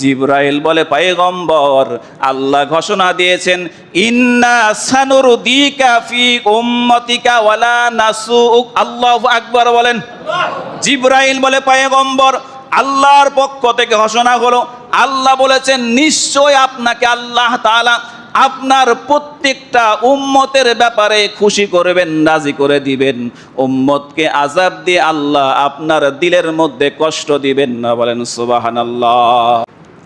জিবরাইল বলে, পয়গম্বর, আল্লাহ ঘোষণা দিয়েছেন, ইন্না সানুরদিকা ফি উম্মতিকা ওয়ালা নাসুক। আল্লাহু আকবার বলেন। জিবরাইল বলে, পয়গম্বর, আল্লাহর পক্ষ থেকে ঘোষণা হলো, আল্লাহ বলেছেন নিশ্চয় আপনাকে আল্লাহ তাআলা আপনার প্রত্যেকটা উম্মতের ব্যাপারে খুশি করবেন, রাজি করে দিবেন। উম্মতকে আযাব দিয়ে আল্লাহ আপনার দিলের মধ্যে কষ্ট দিবেন না। বলেন সুবহানাল্লাহ।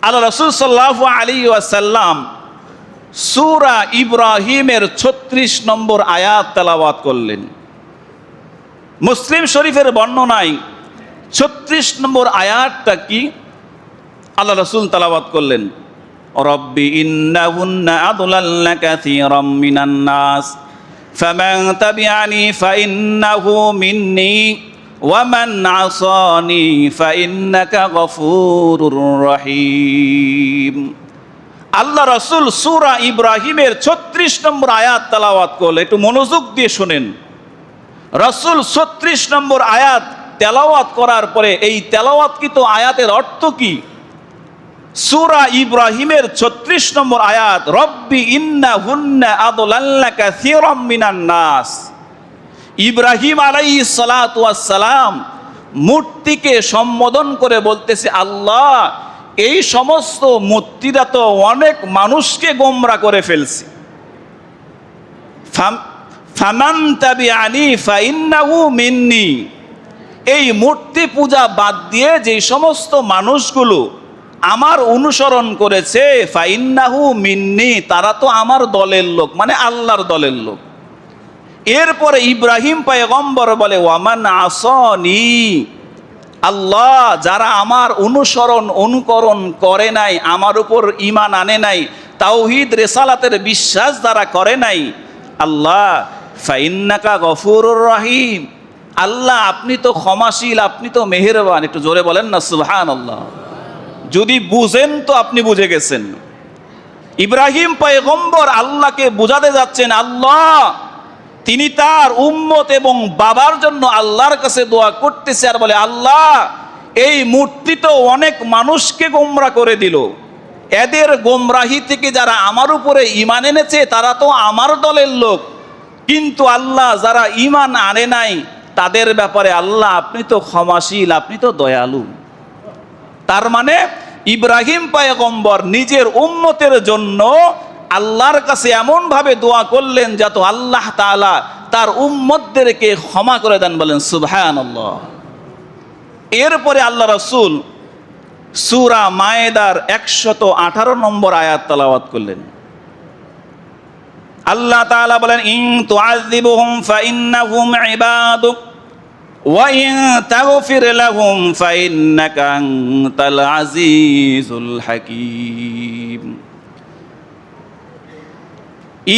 আল্লাহ রাসূল সাল্লাল্লাহু আলাইহি ওয়াসাল্লাম সূরা ইব্রাহিমের 36 নম্বর আয়াত তেলাওয়াত করলেন। মুসলিম শরীফের বর্ণনায় 36 নম্বর আয়াতটা কি? আল্লাহ রাসূল তেলাওয়াত করলেন, রব্বি ইন্নাহুন্না আদলালনা কাসীরাম মিনান নাস ফামান তাবিআনি ফাইন্নাহু মিন্নি ওয়ামান আসানি ফাইন্নাকা গফুরুর রহিম। আল্লাহ রাসূল সূরা ইব্রাহিমের 36 নম্বর আয়াত তেলাওয়াত করলেন। একটু মনোযোগ দিয়ে শুনেন। রাসূল 36 নম্বর আয়াত তেলাওয়াত করার পরে এই তেলাওয়াতকৃত আয়াতের অর্থ কি? সূরা ইব্রাহিমের 36 নম্বর আয়াত, রব্বি ইন্নাহুন্না আদলালনা কাসীরাম মিনান নাস। ইব্রাহিম আলাইহিস সালাতু ওয়াস সালাম মূর্তিকে সম্বোধন করে বলতেছে, আল্লাহ, এই সমস্ত মূর্তিরা তো অনেক মানুষকে গোমরা করে ফেলছে। ফামান তাবিআনি ফাইন্নাহু মিন্নি। এই মূর্তি পূজা বাদ দিয়ে যে সমস্ত মানুষগুলো আমার অনুসরণ করেছে, ফাইন্নাহু মিন্নি, তারা তো আমার দলের লোক, মানে আল্লাহর দলের লোক। এরপরে ইব্রাহিম পয়গম্বর বলে, ওয়ামান আসানি, আল্লাহ, যারা আমার অনুকরণ করে নাই, আমার উপর ঈমান আনে নাই, তাওহীদ রিসালাতের বিশ্বাস যারা করে নাই, আল্লাহ ফাইন্নাকা গফুরুর রহিম, আল্লাহ আপনি তো ক্ষমাশীল, আপনি তো মেহেরবান। একটু জোরে বলেন না সুবহানাল্লাহ। যদি বুঝেন তো আপনি বুঝে গেছেন। ইব্রাহিম পয়গম্বর আল্লাহকে বুঝাতে যাচ্ছেন, আল্লাহ তিনি তার উম্মত এবং বাবার জন্য আল্লাহর কাছে দোয়া করতেছে আর বলে, আল্লাহ এই মূর্তি তো অনেক মানুষকে গোমরা করে দিল, এদের গোমরাহি থেকে যারা আমার উপরে ঈমান এনেছে তারা তো আমার দলের লোক, কিন্তু আল্লাহ যারা ঈমান আনে নাই তাদের ব্যাপারে আল্লাহ আপনি তো ক্ষমাশীল, আপনি তো দয়ালু। তার মানে ইব্রাহিম পয়গম্বর নিজের উম্মতের জন্য আল্লাহর কাছে এমনভাবে দোয়া করলেন যাতে আল্লাহ তাআলা তার উম্মতদেরকে ক্ষমা করে দেন। বলেন সুবহানাল্লাহ। এরপরে আল্লাহ রাসূল সূরা মায়েদার 118 নম্বর আয়াত তেলাওয়াত করলেন। আল্লাহ তাআলা বলেন, ইন তুআযিবুহুম ফাইন্নাহুম ইবাদুক ওয়া ইন তাগফির লাহুম ফাইন্নাকা আনতাল আজিজুল হাকীম।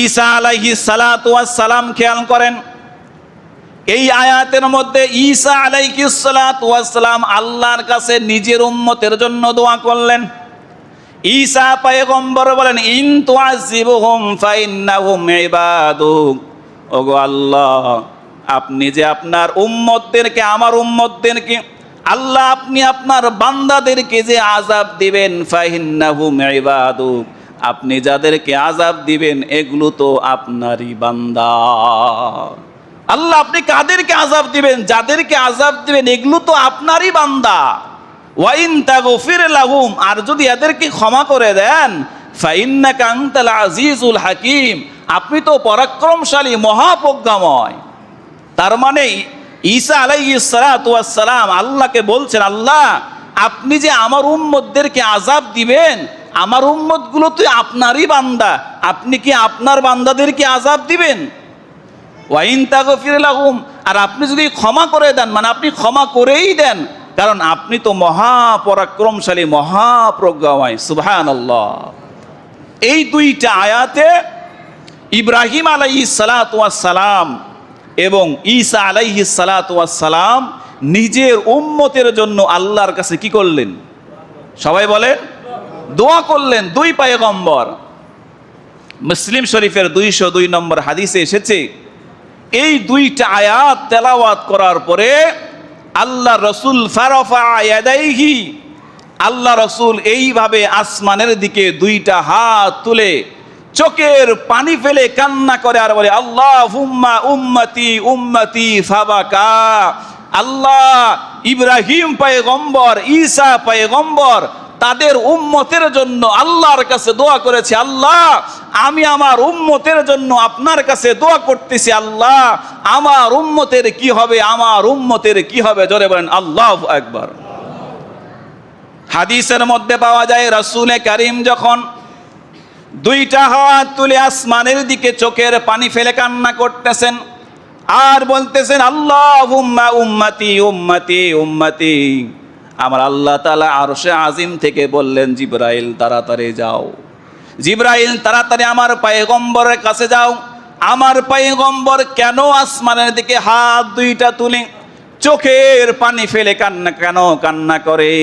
ঈসা আলাইহিস সালাতু ওয়াস সালাম, খেয়াল করেন এই আয়াতের মধ্যে ঈসা আলাইহিস সালাতু ওয়াস সালাম আল্লাহর কাছে নিজের উম্মতের জন্য দোয়া করলেন। ঈসা পয়গম্বর বলেন, ইন তুআযিবুহুম ফাইন্নাহুম ইবাদুক, ওগো আল্লাহ, আপনি যে আপনার উম্মতদেরকে, আমার উম্মতদেরকে, আল্লাহ আপনি আপনার বান্দাদেরকে যে আযাব দিবেন, ফাইন্নাহুম ইবাদুক, আপনি যাদেরকে আযাব দিবেন এগুলো তো আপনারই বান্দা। আল্লাহ আপনি কাদেরকে আযাব দিবেন? যাদেরকে আযাব দিবেন এগুলো তো আপনারই বান্দা। ওয়া ইন তাগফির লাহুম, আর যদি এদেরকে ক্ষমা করে দেন, ফাইন্নাকা আনতাল আজিজুল হাকীম, আপনি তো পরাক্রমশালী, মহাপ্রজ্ঞাময়। তার মানে ঈসা আলাইহিস সালাতু ওয়াস সালাম আল্লাহকে বলছেন, আল্লাহ আপনি যে আমার উম্মতদেরকে আযাব দিবেন, আমার উম্মতগুলো তো আপনারই বান্দা, আপনি কি আপনার বান্দাদেরকে আযাব দিবেন? ওয়া ইন তাগফির লাহুম, আর আপনি যদি ক্ষমা করে দেন, মানে আপনি ক্ষমা করেই দেন, কারণ আপনি তো মহাপরাক্রমশালী, মহাপ্রজ্ঞাময়। সুবহানাল্লাহ। এই দুইটা আয়াতে ইব্রাহিম আলাইহিস সালাতু ওয়াস সালাম এবং ঈসা আলাইহিস সালাতু ওয়াস সালাম নিজের উম্মতের জন্য আল্লাহর কাছে কি করলেন? সবাই বলেন, দোয়া করলেন। দুই পয়গম্বর। মুসলিম শরীফের 202 নম্বর হাদিসে এসেছে, এই দুইটা আয়াত তেলাওয়াত করার পরে আল্লাহ রাসূল ফারাফা ইয়াদাইহি, আল্লাহ রসুল এইভাবে আসমানের দিকে দুইটা হাত তুলে চোখের পানি ফেলে কান্না করে আর বলে, আল্লাহুম্মা উম্মতি উম্মতি ফাবাকা। আল্লাহ, ইব্রাহিম পয়গম্বর, ঈসা পয়গম্বর তাদের উম্মতের জন্য আল্লাহর কাছে দোয়া করেছে। আল্লাহ, আমি আমার উম্মতের জন্য আপনার কাছে দোয়া করতেছি। আল্লাহ, আমার উম্মতের কি হবে, আমার উম্মতের কি হবে? জোরে বলেন আল্লাহু আকবার। হাদিসের মধ্যে পাওয়া যায়, রাসূলে কারীম যখন দুইটা হাত তুলে আসমানের দিকে চোখের পানি ফেলে কান্না করতেছেন আর বলতেছেন, আল্লাহুম্মা উম্মতি উম্মতি উম্মতি, আমার আল্লাহ তাআলা আরশে আজিম থেকে বললেন, জিবরাইল তাড়াতাড়ি যাও, জিবরাইল তাড়াতাড়ি আমার পয়গম্বরের কাছে যাও। আমার পয়গম্বর কেন আসমানের দিকে হাত দুইটা তুলে চোখের পানি ফেলে কান্না করে?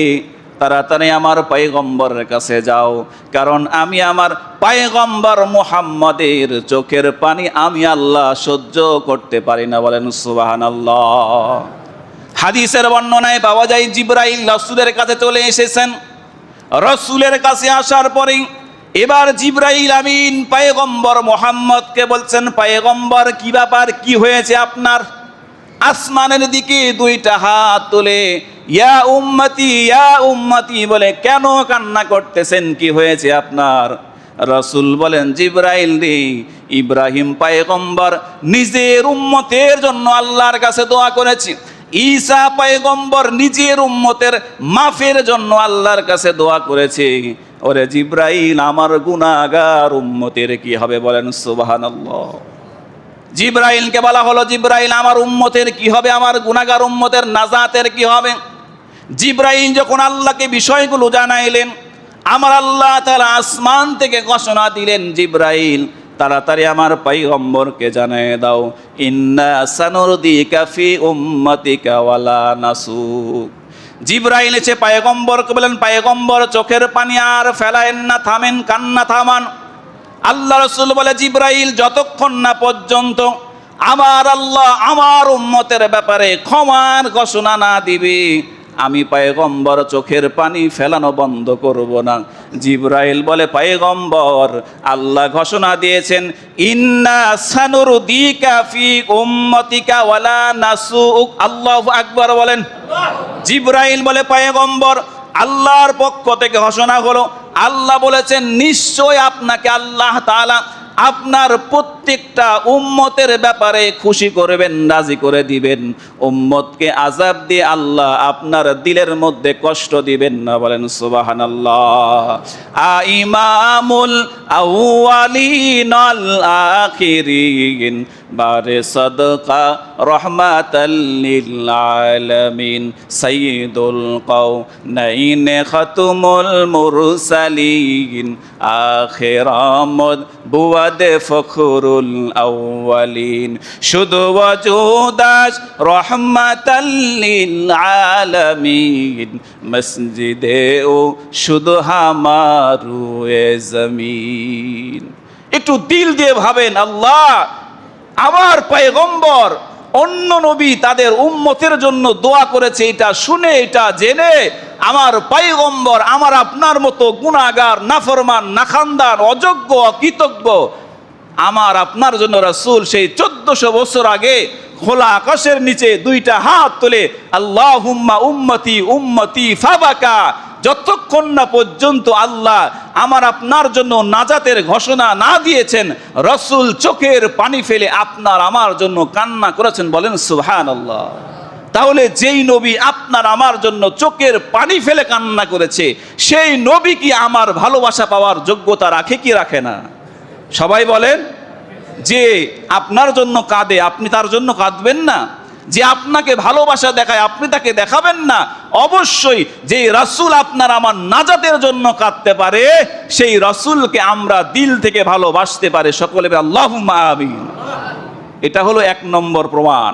তাড়াতাড়ি আমার পয়গম্বরের কাছে যাও, কারণ আমি আমার পয়গম্বর মুহাম্মদের চোখের পানি আমি আল্লাহ সহ্য করতে পারি না। বলেন সুবহানাল্লাহ। হাদিসের বর্ণনায় পাওয়া যায়, জিবরাইল রাসূলের কাছে চলে এসেছেন। রাসূলের কাছে আসার পরেই এবার জিবরাইল আমিন পয়গম্বর মুহাম্মদকে বলছেন, পয়গম্বর কি ব্যাপার, কি হয়েছে আপনার? আসমানের দিকে দুইটা হাত তুলে ইয়া উম্মতি বলে কেন কান্না করতেছেন, কি হয়েছে আপনার? রাসূল বলেন, জিবরাইল রে, ইব্রাহিম পয়গম্বর নিজের উম্মতের জন্য আল্লাহর কাছে দোয়া করেছে, ঈসা পয়গম্বর নিজের উম্মতের মাফের জন্য আল্লাহর কাছে দোয়া করেছে। ওরে জিবরাইল, আমার গুনাহগার উম্মতের কি হবে? বলেন সুবহানাল্লাহ। জিবরাইলকে বলা হলো, জিবরাইল, আমার উম্মতের কি হবে, আমার গুনাহগার উম্মতের নাজাতের কি হবে? জিবরাইল যখন আল্লাহকে বিষয়গুলো জানাইলেন, আমার আল্লাহ তাআলা আসমান থেকে ঘোষণা দিলেন, জিবরাইল তাড়াতাড়ি আমার পয়গম্বরকে জানিয়ে দাও, ইন্না সানুরদিকা ফি উম্মাতিকা ওয়ালা নাসুক। জিবরাইল এসে পয়গম্বরকে বলেন, পয়গম্বর চোখের পানি আর ফেলায়েন না, থামেন, কান্না থামান। আল্লাহ রাসূল বলে, জিবরাইল যতক্ষণ না পর্যন্ত আমার আল্লাহ আমার উম্মতের ব্যাপারে ক্ষমার ঘোষণা না দিবে, আমি পয়গম্বর চোখের পানি ফেলানো বন্ধ করব না। জিবরাইল বলে, পয়গম্বর আল্লাহ ঘোষণা দিয়েছেন, ইন্না সানুরদিকা ফি উম্মতিকা ওয়ালা নাসুক। আল্লাহু আকবার বলেন। জিবরাইল বলে, পয়গম্বর আল্লাহর পক্ষ থেকে ঘোষণা হলো, আল্লাহ বলেছেন নিশ্চয় আপনাকে আল্লাহ তাআলা আপনার প্রত্যেকটা উম্মতের ব্যাপারে খুশি করবেন, রাজি করে দিবেন। উম্মতকে আযাব দিয়ে আল্লাহ আপনার দিলের মধ্যে কষ্ট দিবেন না। বলেন সুবহানাল্লাহ। ইমামুল আউয়ালিন আল আখিরিন বারে সদকা রহমাতাল লিল আলামিন সাইয়্যিদুল কাওনাইন খাতুমুল মুরসালিন আখিরামুদ বুয়াদে ফখরুল আউয়ালিন শুধু ওয়াজুদাস রহমাতাল লিল আলামিন মসজিদে ও শুধু হামারু এ জমিন। একটু দিল দিয়ে ভাবেন, আল্লাহ আমার পয়গম্বর অন্য নবী তাদের উম্মতের জন্য দোয়া করেছে, এটা শুনে এটা জেনে আমার পয়গম্বর আমার আপনার মতো গুনাহগার, নাফরমান, নাখানদার, অযোগ্য, অকৃতজ্ঞ আমার আপনার জন্য রাসূল সেই 1400 বছর আগে খোলা আকাশের নিচে দুইটা হাত তুলে আল্লাহুম্মা উম্মতি উম্মতি ফাবাকা, যতক্ষণ না পর্যন্ত আল্লাহ আমার আপনার জন্য নাজাতের ঘোষণা না দিয়েছেন, রাসূল চোখের পানি ফেলে আপনার আমার জন্য কান্না করেছেন। বলেন সুবহানাল্লাহ। তাহলে যেই নবী আপনার আমার জন্য চোখের পানি ফেলে কান্না করেছে, সেই নবী কি আমার ভালোবাসা পাওয়ার যোগ্যতা রাখে কি রাখে না? সবাই বলেন। যে আপনার জন্য কাঁদে, আপনি তার জন্য কাঁদবেন না? যে আপনাকে ভালোবাসা দেখায়, আপনি তাকে দেখাবেন না? অবশ্যই যে রাসূল আপনার আমার নাজাতের জন্য কাঁদতে পারে, সেই রাসূলকে আমরা দিল থেকে ভালোবাসতে পারে। সকলে আল্লাহুম্মা আমিন। এটা হলো 1 নম্বর প্রমাণ।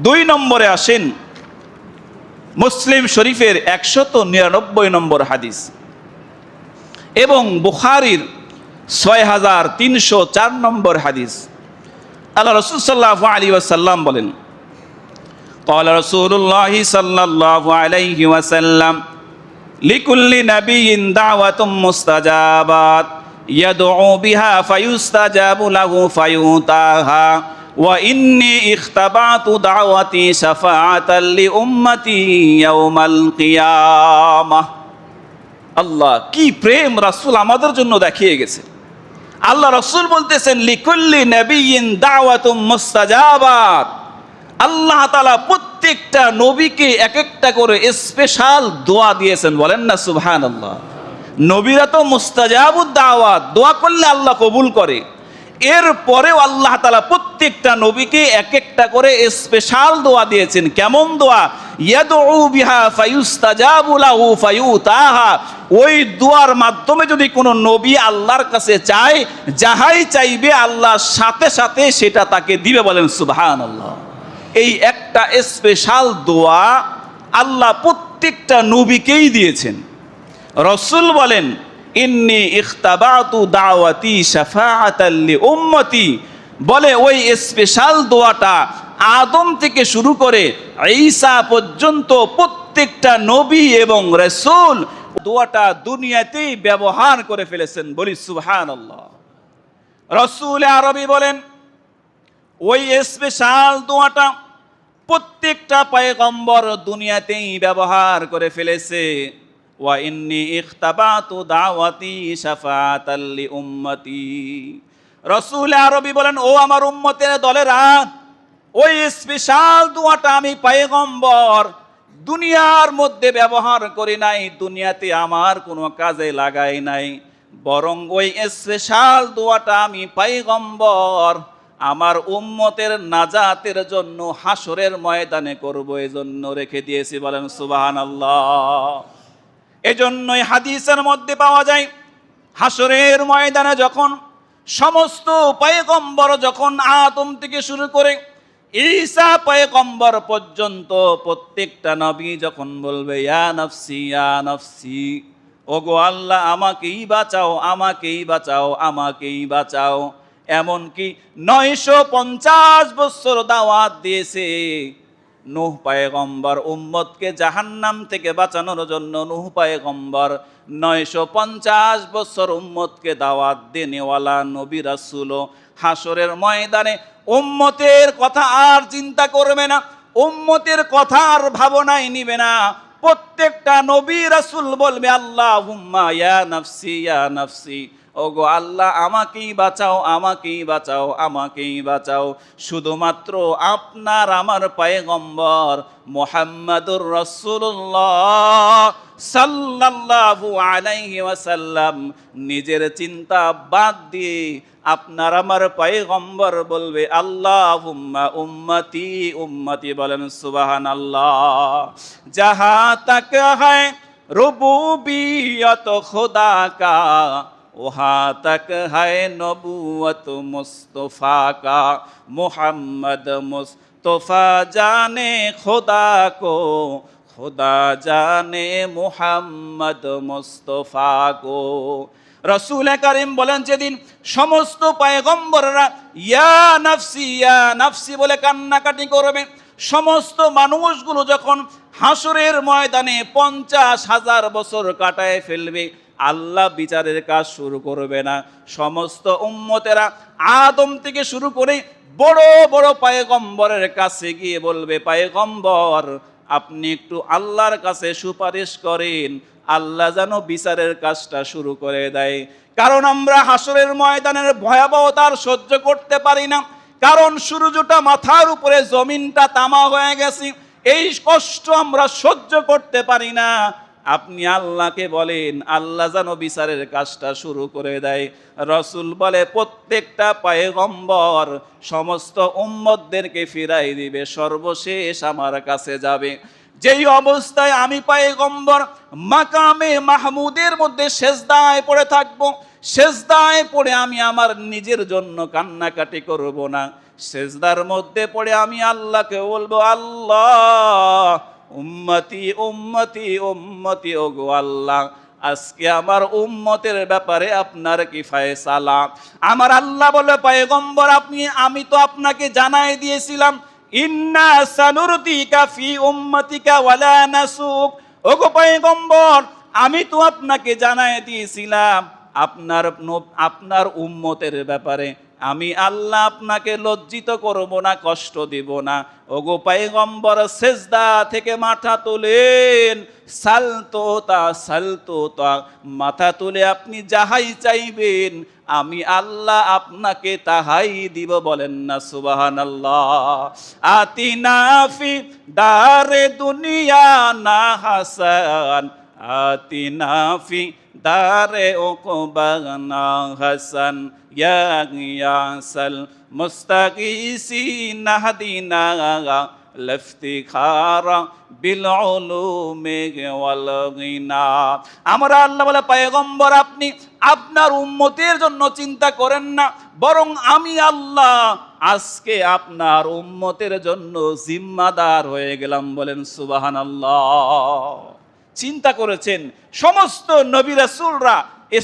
2 নম্বরে আসেন, মুসলিম শরীফের 199 নম্বর হাদিস এবং বুখারীর 6304 নম্বর হাদিস। আল্লাহ রাসূল সাল্লাল্লাহু আলাইহি ওয়াসাল্লাম বলেন, قال رسول الله صلى الله عليه وسلم লিকুল্লি নাবিয়িন দাওয়াতুম মুস্তাজাবাত ইয়াদউ বিহা ফায়ুস্তাজাবু লাহু ফায়ুতাহা ওয়া ইন্নী ইখতাবাতু দাওয়াতি শাফাআতাল লি উম্মতি ইয়াউমাল কিয়ামাহ। আল্লাহ, কি প্রেম রাসূল আমাদের জন্য দেখিয়ে গেছে। আল্লাহ রাসূল বলতেছেন লিকুল্লি নাবিয়িন দাওয়াতুম মুস্তাজাবাত। আল্লাহ তাআলা প্রত্যেকটা নবীকে এক একটা করে স্পেশাল দোয়া দিয়েছেন, বলেন না সুবহানাল্লাহ। নবীরা তো মুস্তাজাবুদ দাওয়াত, দোয়া করলে আল্লাহ কবুল করে। এরপরেও আল্লাহ তাআলা প্রত্যেকটা নবীকে এক একটা করে স্পেশাল দোয়া দিয়েছেন। কেমন দোয়া? ইয়াদউ বিহা ফায়ুস্তাজাবু লাহু ফায়ুতাহা। ওই দোয়ার মাধ্যমে যদি কোনো নবী আল্লাহর কাছে চায়, যাহাই চাইবে আল্লাহ সাথে সাথে সেটা তাকে দিবে, বলেন সুবহানাল্লাহ। এই একটা স্পেশাল দোয়া আল্লাহ প্রত্যেকটা নবীকেই দিয়েছেন। রাসূল বলেন ইন্নী ইখতাবাতু দাওয়াতি শাফাআতাল লি উম্মতি, বলে ওই স্পেশাল দোয়াটা আদম থেকে শুরু করে ঈসা পর্যন্ত প্রত্যেকটা নবী এবং রাসূল দোয়াটা দুনিয়াতেই ব্যবহার করে ফেলেছেন, বলি সুবহানাল্লাহ। রাসূল আরবি বলেন ওই স্পেশাল দোয়াটা প্রত্যেকটা পয়গম্বর দুনিয়াতেই ব্যবহার করে ফেলেছে। ওয়া ইন্নী ইখতাবাতু দাওয়াতি শাফাআতাল লি উম্মতি। রাসূল আরবি বলেন ও আমার উম্মতের দলেরা, ওই স্পেশাল দোয়াটা আমি পয়গম্বর দুনিয়ার মধ্যে ব্যবহার করি নাই, দুনিয়াতে আমার কোনো কাজে লাগাই নাই, বরং ওই স্পেশাল দোয়াটা আমি পয়গম্বর আমার উম্মতের নাজাতের জন্য হাসরের ময়দানে করব, এজন্য রেখে দিয়েছি, বলেন সুবহানাল্লাহ। এজন্যই হাদিসের মধ্যে পাওয়া যায় হাসরের ময়দানে যখন সমস্ত পয়গম্বর, যখন আদম থেকে শুরু করে ঈসা পয়গম্বর পর্যন্ত প্রত্যেকটা নবী যখন বলবে ইয়া নফসি ইয়া নফসি, ওগো আল্লাহ আমাকেই বাঁচাও, আমাকেই বাঁচাও, আমাকেই বাঁচাও। এমনকি 950 বছর দাওয়াত দিয়েছে নূহ পয়গম্বর উম্মতকে জাহান্নাম থেকে বাঁচানোর জন্য। নূহ পয়গম্বর 950 বছর উম্মতকে দাওয়াত দেনেওয়ালা নবী রাসূল হাসরের ময়দানে উম্মতের কথা আর চিন্তা করবে না, উম্মতের কথা আর ভাবনায় নিবে না। প্রত্যেকটা নবী রাসূল বলবে আল্লাহুম্মা ইয়া নফসি ইয়া নফসি, ওগো আল্লাহ আমাকেই বাঁচাও, আমাকেই বাঁচাও, আমাকেই বাঁচাও। শুধুমাত্র আপনার আমার পয়গম্বর মুহাম্মাদুর রাসূলুল্লাহ সাল্লাল্লাহু আলাইহি ওয়াসাল্লাম নিজের চিন্তা বাদ দিয়ে আপনার আমার পয়গম্বর বলবে আল্লাহুম্মা উম্মতি উম্মতি, বলেন সুবহানাল্লাহ। জাহা তক হ্যায় রুবুবিয়ত খুদা কা, वहाँ तक है नबूवत मुस्तफ़ा का, मोहम्मद मुस्तफ़ा जाने खुदा को, खुदा जाने मोहम्मद मुस्तफ़ा को। রসুল করিম বলেন যেদিন সমস্ত পয়গম্বররা ইয়া নাফসি বলে কান্নাকাটি করবে, সমস্ত মানুষগুলো যখন হাসরের ময়দানে 50,000 বছর কাটায় ফেলবে, আল্লাহ বিচারের কাজ শুরু করবে না। সমস্ত উম্মতেরা আদম থেকে শুরু করে বড় বড় পয়গম্বরের কাছে গিয়ে বলবে পয়গম্বর আপনি একটু আল্লাহর কাছে সুপারিশ করেন, আল্লাহ যেন বিচারের কাজটা শুরু করে দেয়। কারণ আমরা হাসরের ময়দানের ভয়াবহতার সহ্য করতে পারি না, কারণ সূর্যটা মাথার উপরে, জমিনটা তামা হয়ে গেছে, এই কষ্ট আমরা সহ্য করতে পারি না। আপনি আল্লাহকে বলেন আল্লাহ যেন বিচারের কাজটা শুরু করে দেয়। রাসূল বলে প্রত্যেকটা পয়গম্বর সমস্ত উম্মতদেরকে ফিরাই দিবে, সর্বশেষ আমার কাছে যাবে। যেই অবস্থায় আমি পয়গম্বর মাকামে মাহমুদের মধ্যে সেজদায় পড়ে থাকবো, সেজদায় পড়ে আমি আমার নিজের জন্য কান্নাকাটি করব না, সেজদার মধ্যে পড়ে আমি আল্লাহকে বলবো আল্লাহ উম্মতি উম্মতি উম্মতি, ওগো আল্লাহ আজকে আমার উম্মতের ব্যাপারে আপনার কি ফয়সালা। আমার আল্লাহ বলে পয়গম্বর আমি তো আপনাকে জানাই দিয়েছিলাম ইন্না সানুরতিকা ফি উম্মতিকা ওয়ালা নাসুক, ওগো পয়গম্বর আমি তো আপনাকে জানাই দিয়েছিলাম আপনার উম্মতের ব্যাপারে আমি আল্লাহ আপনাকে লজ্জিত করব না, কষ্ট দেব না। ওগো পয়গম্বর, সেজদা থেকে মাথা তোলেন, সালতোতা মাথা তুলে আপনি যাহাই চাইবেন আমি আল্লাহ আপনাকে তাহাই দিব। বলেন না সুবহানাল্লাহ। আতিনা ফি দারে দুনিয়া না হাসান, আতিনা ফি দারে উকবানা হাসান, ইয়া গিয়াসাল মুস্তাগীসিনা হাদিনা লফতিখারা বিল উলুমি ওয়াল গিনা। আমরা আল্লাহ বলে, পয়গম্বর আপনি আপনার উম্মতের জন্য চিন্তা করেন না, বরং আমি আল্লাহ আজকে আপনার উম্মতের জন্য জিম্মাদার হয়ে গেলাম। বলেন সুবহানাল্লাহ। চিন্তা করেছেন সমস্ত নবী রাসূলরা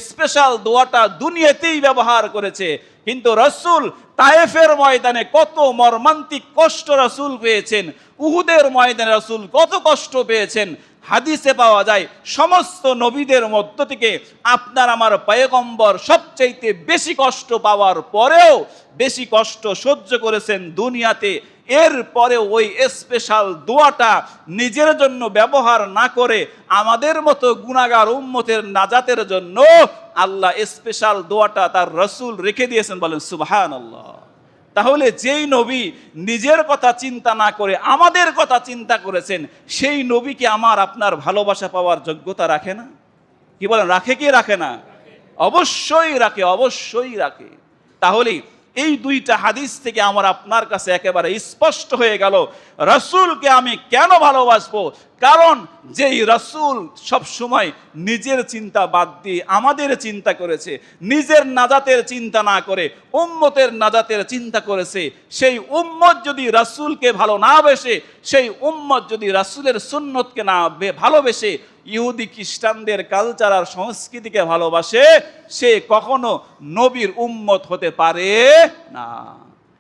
স্পেশাল দোয়াটা দুনিয়াতেই ব্যবহার করেছে, কিন্তু রাসূল তায়েফের ময়দানে কত মর্মান্তিক কষ্ট রাসূল পেয়েছেন, উহুদের ময়দানে রাসূল কত কষ্ট পেয়েছেন। হাদিসে পাওয়া যায় সমস্ত নবীদের মধ্য থেকে আপনার আমার পয়গম্বর সবচাইতে বেশি কষ্ট পাওয়ার পরেও বেশি কষ্ট সহ্য করেছেন দুনিয়াতে। এরপরে ওই স্পেশাল দোয়াটা নিজের জন্য ব্যবহার না করে আমাদের মতো গুনাহগার উম্মতের নাজাতের জন্য আল্লাহ স্পেশাল দোয়াটা তার রাসূল রেখে দিয়েছেন। বলেন সুবহানাল্লাহ। তাহলে যেই নবী নিজের কথা চিন্তা না করে আমাদের কথা চিন্তা করেছেন, সেই নবীকে আমার আপনার ভালোবাসা পাওয়ার যোগ্যতা রাখে না? কি বলেন, রাখে কি রাখে না? অবশ্যই রাখে, অবশ্যই রাখে। তাহলে এই দুইটা হাদিস থেকে আমার আপনার কাছে একেবারে স্পষ্ট হয়ে গেল রাসূলকে আমি কেন ভালোবাসবো। কারণ যেই রাসূল সব সময় নিজের চিন্তা বাদ দিয়ে আমাদের চিন্তা করেছে, নিজের নাজাতের চিন্তা না করে উম্মতের নাজাতের চিন্তা করেছে, সেই উম্মত যদি রাসূলকে ভালো না বেসে, সেই উম্মত যদি রাসূলের সুন্নতকে না ভালোবেসে ইহুদি খ্রিস্টানদের কালচার আর সংস্কৃতিকে ভালোবাসে, সে কখনো নবীর উম্মত হতে পারে না।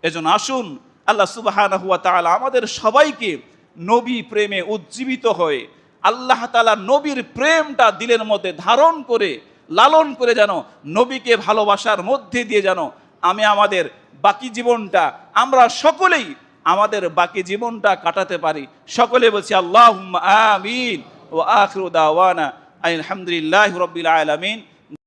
এজন্য আসুন আল্লাহ সুবহানাহু ওয়া তাআলা আমাদের সবাইকে নবী প্রেমে উজ্জীবিত হয়ে আল্লাহ তাআলা নবীর প্রেমটা দিলের মধ্যে ধারণ করে লালন করে যেন নবীকে ভালোবাসার মধ্যে দিয়ে যেন আমাদের বাকি জীবনটা আমরা সকলেই আমাদের বাকি জীবনটা কাটাতে পারি। সকলে বলছি আল্লাহুম্মা আমিন। ওয়া আখিরু দাওয়ানা আলহামদুলিল্লাহি রাব্বিল আলামিন।